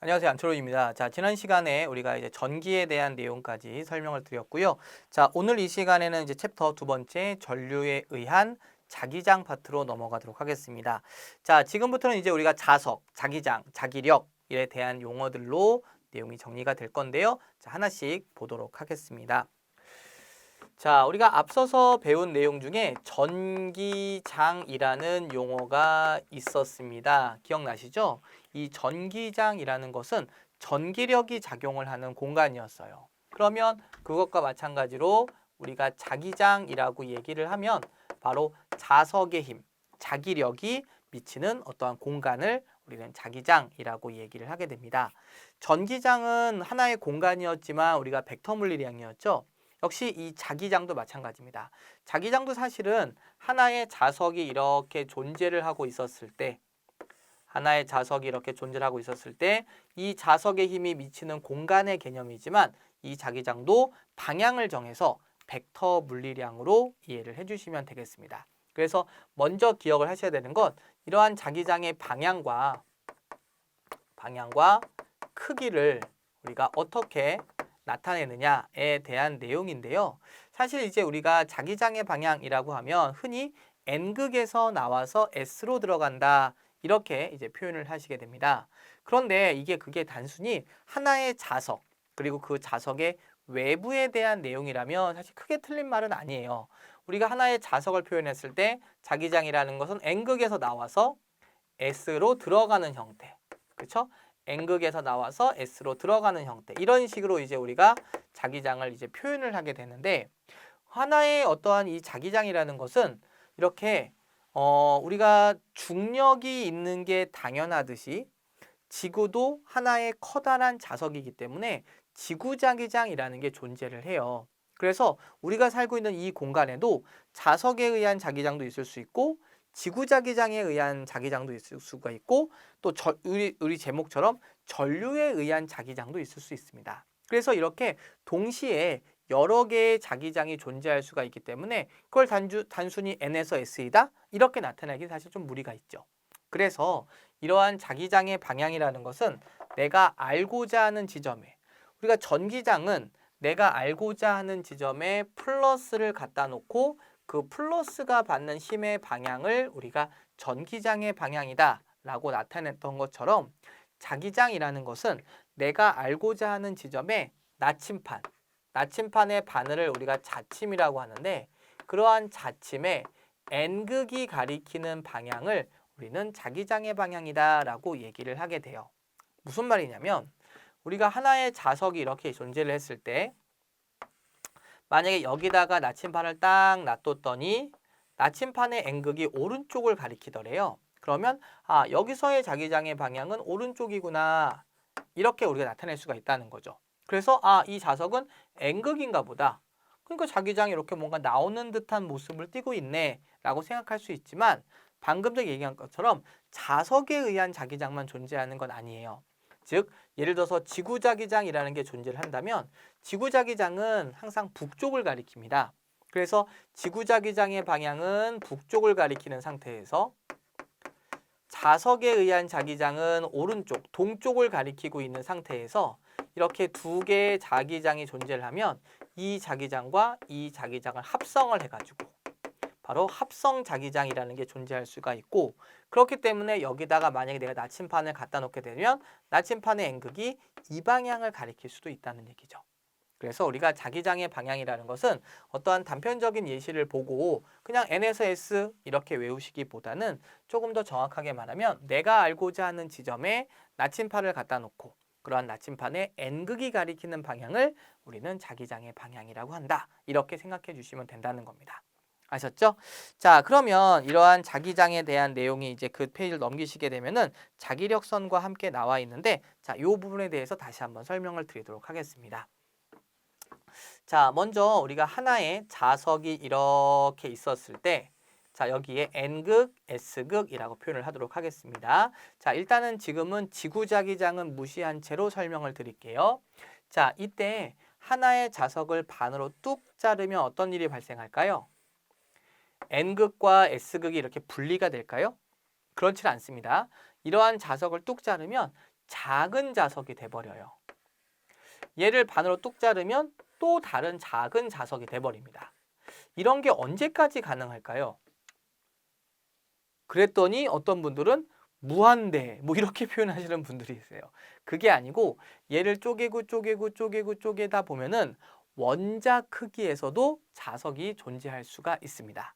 안녕하세요. 안철호입니다. 자, 지난 시간에 우리가 이제 전기에 대한 내용까지 설명을 드렸고요. 자, 오늘 이 시간에는 이제 챕터 두 번째 전류에 의한 자기장 파트로 넘어가도록 하겠습니다. 자, 지금부터는 이제 우리가 자석, 자기장, 자기력에 대한 용어들로 내용이 정리가 될 건데요. 자, 하나씩 보도록 하겠습니다. 자, 우리가 앞서서 배운 내용 중에 전기장이라는 용어가 있었습니다. 기억나시죠? 이 전기장이라는 것은 전기력이 작용을 하는 공간이었어요. 그러면 그것과 마찬가지로 우리가 자기장이라고 얘기를 하면 바로 자석의 힘, 자기력이 미치는 어떠한 공간을 우리는 자기장이라고 얘기를 하게 됩니다. 전기장은 하나의 공간이었지만 우리가 벡터 물리량이었죠. 역시 이 자기장도 마찬가지입니다. 자기장도 사실은 하나의 자석이 이렇게 존재를 하고 있었을 때, 하나의 자석이 이렇게 존재를 하고 있었을 때, 이 자석의 힘이 미치는 공간의 개념이지만 이 자기장도 방향을 정해서 벡터 물리량으로 이해를 해주시면 되겠습니다. 그래서 먼저 기억을 하셔야 되는 것, 이러한 자기장의 방향과 크기를 우리가 어떻게 나타내느냐에 대한 내용인데요. 사실 이제 우리가 자기장의 방향이라고 하면 흔히 N극에서 나와서 S로 들어간다 이렇게 이제 표현을 하시게 됩니다. 그런데 그게 단순히 하나의 자석 그리고 그 자석의 외부에 대한 내용이라면 사실 크게 틀린 말은 아니에요. 우리가 하나의 자석을 표현했을 때 자기장이라는 것은 N극에서 나와서 S로 들어가는 형태. 그렇죠? N극에서 나와서 S로 들어가는 형태. 이런 식으로 이제 우리가 자기장을 이제 표현을 하게 되는데 하나의 어떠한 이 자기장이라는 것은 이렇게 우리가 중력이 있는 게 당연하듯이 지구도 하나의 커다란 자석이기 때문에 지구자기장이라는 게 존재를 해요. 그래서 우리가 살고 있는 이 공간에도 자석에 의한 자기장도 있을 수 있고 지구자기장에 의한 자기장도 있을 수가 있고 또 우리 제목처럼 전류에 의한 자기장도 있을 수 있습니다. 그래서 이렇게 동시에 여러 개의 자기장이 존재할 수가 있기 때문에 그걸 단순히 N에서 S이다 이렇게 나타내기 사실 좀 무리가 있죠. 그래서 이러한 자기장의 방향이라는 것은 내가 알고자 하는 지점에 우리가 전기장은 내가 알고자 하는 지점에 플러스를 갖다 놓고 그 플러스가 받는 힘의 방향을 우리가 전기장의 방향이다 라고 나타냈던 것처럼 자기장이라는 것은 내가 알고자 하는 지점에 나침판의 바늘을 우리가 자침이라고 하는데 그러한 자침에 N극이 가리키는 방향을 우리는 자기장의 방향이다 라고 얘기를 하게 돼요. 무슨 말이냐면 우리가 하나의 자석이 이렇게 존재를 했을 때 만약에 여기다가 나침판을 딱 놔뒀더니 나침판의 N극이 오른쪽을 가리키더래요. 그러면 여기서의 자기장의 방향은 오른쪽이구나 이렇게 우리가 나타낼 수가 있다는 거죠. 그래서 이 자석은 N극인가 보다. 그러니까 자기장이 이렇게 뭔가 나오는 듯한 모습을 띠고 있네 라고 생각할 수 있지만 방금 전에 얘기한 것처럼 자석에 의한 자기장만 존재하는 건 아니에요. 즉 예를 들어서 지구자기장이라는 게 존재를 한다면 지구자기장은 항상 북쪽을 가리킵니다. 그래서 지구자기장의 방향은 북쪽을 가리키는 상태에서 자석에 의한 자기장은 오른쪽, 동쪽을 가리키고 있는 상태에서 이렇게 두 개의 자기장이 존재를 하면 이 자기장과 이 자기장을 합성을 해가지고 바로 합성 자기장이라는 게 존재할 수가 있고 그렇기 때문에 여기다가 만약에 내가 나침판을 갖다 놓게 되면 나침판의 N극이 이 방향을 가리킬 수도 있다는 얘기죠. 그래서 우리가 자기장의 방향이라는 것은 어떠한 단편적인 예시를 보고 그냥 N에서 S 이렇게 외우시기보다는 조금 더 정확하게 말하면 내가 알고자 하는 지점에 나침판을 갖다 놓고 그러한 나침판의 N극이 가리키는 방향을 우리는 자기장의 방향이라고 한다. 이렇게 생각해 주시면 된다는 겁니다. 아셨죠? 자, 그러면 이러한 자기장에 대한 내용이 이제 그 페이지를 넘기시게 되면은 자기력선과 함께 나와 있는데 자, 이 부분에 대해서 다시 한번 설명을 드리도록 하겠습니다. 자, 먼저 우리가 하나의 자석이 이렇게 있었을 때 자, 여기에 N극, S극이라고 표현을 하도록 하겠습니다. 자, 일단은 지금은 지구자기장은 무시한 채로 설명을 드릴게요. 자, 이때 하나의 자석을 반으로 뚝 자르면 어떤 일이 발생할까요? N극과 S극이 이렇게 분리가 될까요? 그렇지 않습니다. 이러한 자석을 뚝 자르면 작은 자석이 돼버려요. 얘를 반으로 뚝 자르면 또 다른 작은 자석이 돼버립니다. 이런 게 언제까지 가능할까요? 그랬더니 어떤 분들은 무한대 뭐 이렇게 표현하시는 분들이 있어요. 그게 아니고 얘를 쪼개다 보면은 원자 크기에서도 자석이 존재할 수가 있습니다.